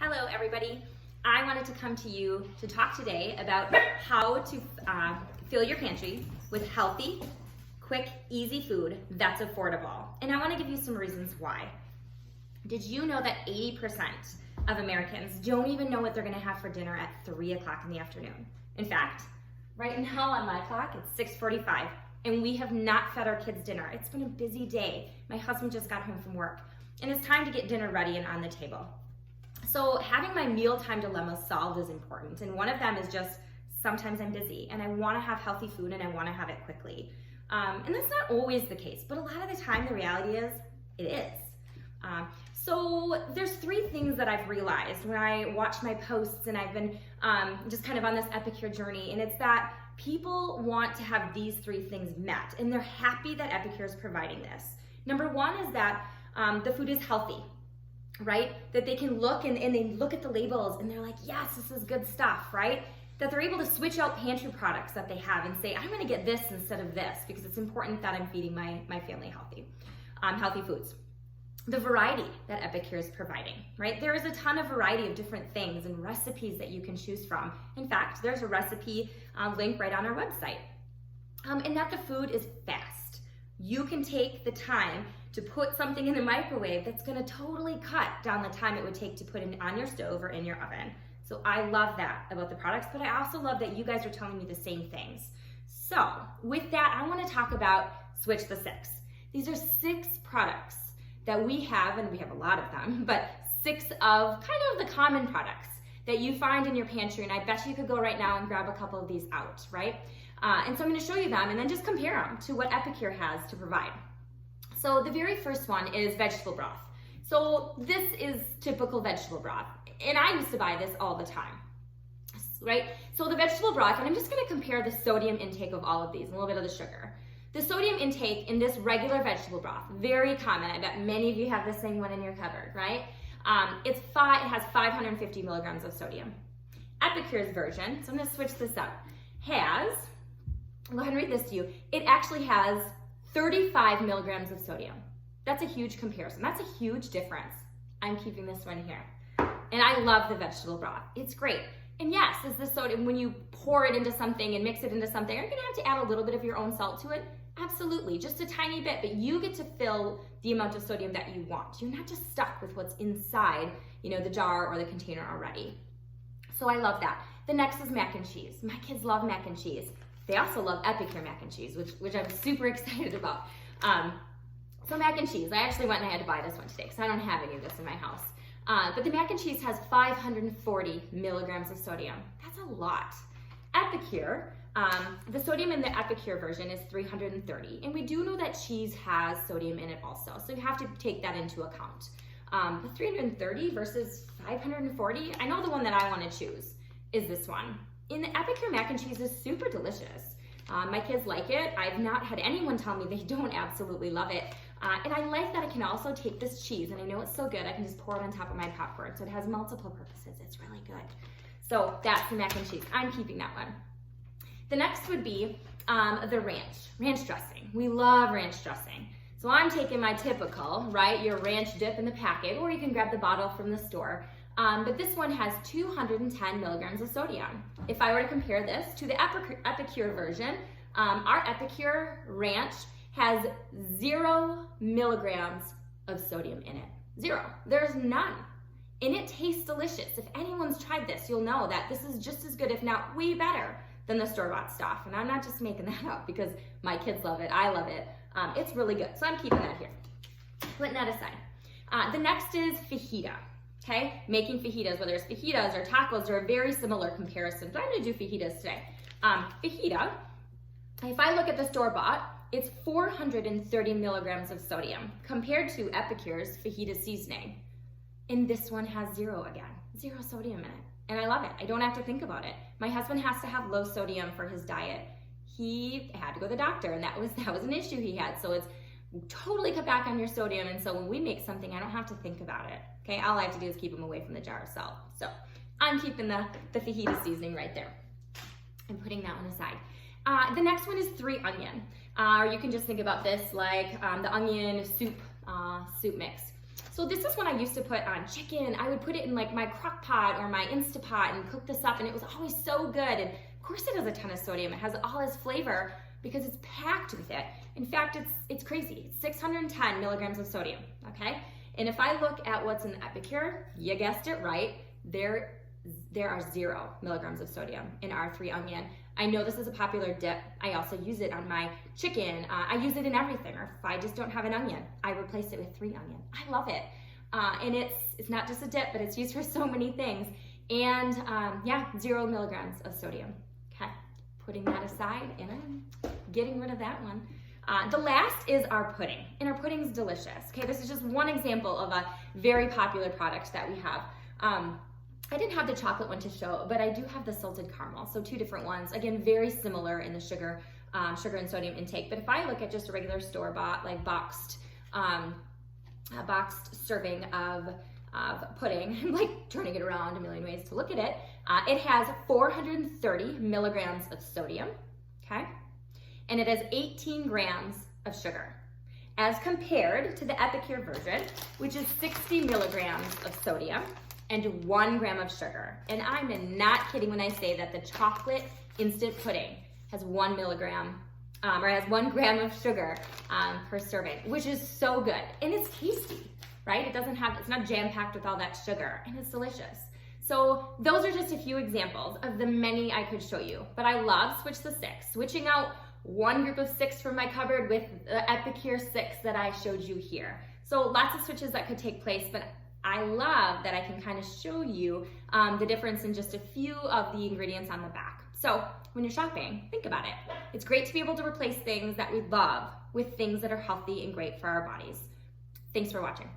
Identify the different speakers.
Speaker 1: Hello everybody. I wanted to come to you to talk today about how to fill your pantry with healthy, quick, easy food that's affordable. And I want to give you some reasons why. Did you know that 80% of Americans don't even know what they're going to have for dinner at 3 o'clock in the afternoon? In fact, right now on my clock, it's 6:45 and we have not fed our kids dinner. It's been a busy day. My husband just got home from work and it's time to get dinner ready and on the table. So having my mealtime dilemmas solved is important. And one of them is just sometimes I'm busy and I want to have healthy food and I want to have it quickly. And that's not always the case, but a lot of the time the reality is it is. So there's three things that I've realized when I watch my posts and I've been just kind of on this Epicure journey, and it's that people want to have these three things met and they're happy that Epicure is providing this. Number one is that the food is healthy, right? That they can look and they look at the labels and they're like, yes, this is good stuff, right? That they're able to switch out pantry products that they have and say, I'm gonna get this instead of this because it's important that I'm feeding my family healthy foods. The variety that Epicure is providing, right? There is a ton of variety of different things and recipes that you can choose from. In fact, there's a recipe link right on our website. And that the food is fast. You can take the time to put something in the microwave that's gonna totally cut down the time it would take to put it on your stove or in your oven. So I love that about the products, but I also love that you guys are telling me the same things. So with that, I wanna talk about Switch the Six. These are 6 products that we have, and we have a lot of them, but 6 of kind of the common products that you find in your pantry, and I bet you could go right now and grab a couple of these out, right? And so I'm gonna show you them and then just compare them to what Epicure has to provide. So the very first one is vegetable broth. So this is typical vegetable broth, and I used to buy this all the time, right? So the vegetable broth, and I'm just gonna compare the sodium intake of all of these, and a little bit of the sugar. The sodium intake in this regular vegetable broth, very common. I bet many of you have the same one in your cupboard, right? It has 550 milligrams of sodium. Epicure's version, so I'm gonna switch this up, has, I'll go ahead and read this to you. It actually has 35 milligrams of sodium. That's a huge comparison. That's a huge difference. I'm keeping this one here. And I love the vegetable broth. It's great. And yes, is the sodium, when you pour it into something and mix it into something, are you gonna have to add a little bit of your own salt to it? Absolutely, just a tiny bit, but you get to fill the amount of sodium that you want. You're not just stuck with what's inside, the jar or the container already. So I love that. The next is mac and cheese. My kids love mac and cheese. They also love Epicure mac and cheese, which I'm super excited about. So mac and cheese, I actually went and I had to buy this one today because I don't have any of this in my house. But the mac and cheese has 540 milligrams of sodium. That's a lot. Epicure, the sodium in the Epicure version is 330. And we do know that cheese has sodium in it also. So you have to take that into account. But 330 versus 540, I know the one that I want to choose is this one. In the Epicure mac and cheese is super delicious. My kids like it. I've not had anyone tell me they don't absolutely love it. And I like that I can also take this cheese, and I know it's so good, I can just pour it on top of my popcorn. So it has multiple purposes. It's really good. So that's the mac and cheese. I'm keeping that one. The next would be the ranch dressing. We love ranch dressing. So I'm taking my typical, right, your ranch dip in the packet, or you can grab the bottle from the store. But this one has 210 milligrams of sodium. If I were to compare this to the Epicure version, our Epicure ranch has 0 milligrams of sodium in it. 0. There's none. And it tastes delicious. If anyone's tried this, you'll know that this is just as good, if not way better, than the store-bought stuff. And I'm not just making that up because my kids love it. I love it. It's really good. So I'm keeping that here. Putting that aside. The next is fajita. Okay, making fajitas, whether it's fajitas or tacos, are a very similar comparison, but I'm gonna do fajitas today. Fajita, if I look at the store-bought, it's 430 milligrams of sodium compared to Epicure's fajita seasoning. And this one has 0 again, 0 sodium in it. And I love it, I don't have to think about it. My husband has to have low sodium for his diet. He had to go to the doctor, and that was an issue he had. So it's totally cut back on your sodium, and so when we make something, I don't have to think about it. Okay, all I have to do is keep them away from the jar of salt. So I'm keeping the fajita seasoning right there. I'm putting that one aside. The next one is 3 onion. Or you can just think about this like the onion soup mix. So this is one I used to put on chicken. I would put it in like my crock pot or my Instapot and cook this up, and it was always so good. And of course it has a ton of sodium. It has all this flavor because it's packed with it. In fact, it's crazy. 610 milligrams of sodium, okay? And if I look at what's in Epicure, you guessed it right, there are 0 milligrams of sodium in R3 onion. I know this is a popular dip. I also use it on my chicken. I use it in everything, or if I just don't have an onion, I replace it with 3 onion. I love it. And it's not just a dip, but it's used for so many things. And yeah, 0 milligrams of sodium. Okay, putting that aside, and I'm getting rid of that one. The last is our pudding, and our pudding's delicious. Okay, this is just one example of a very popular product that we have. I didn't have the chocolate one to show, but I do have the salted caramel, so 2 different ones. Again, very similar in the sugar and sodium intake. But if I look at just a regular store-bought, like boxed serving of pudding, I'm like turning it around a million ways to look at it. It has 430 milligrams of sodium, okay? And it has 18 grams of sugar, as compared to the Epicure version, which is 60 milligrams of sodium and 1 gram of sugar. And I'm not kidding when I say that the chocolate instant pudding has 1 milligram, or has 1 gram of sugar per serving, which is so good. And it's tasty, right? It's not jam-packed with all that sugar, and it's delicious. So those are just a few examples of the many I could show you. But I love Switch the 6, switching out one group of 6 from my cupboard with the Epicure 6 that I showed you here. So lots of switches that could take place, but I love that I can kind of show you the difference in just a few of the ingredients on the back. So when you're shopping, think about it. It's great to be able to replace things that we love with things that are healthy and great for our bodies. Thanks for watching.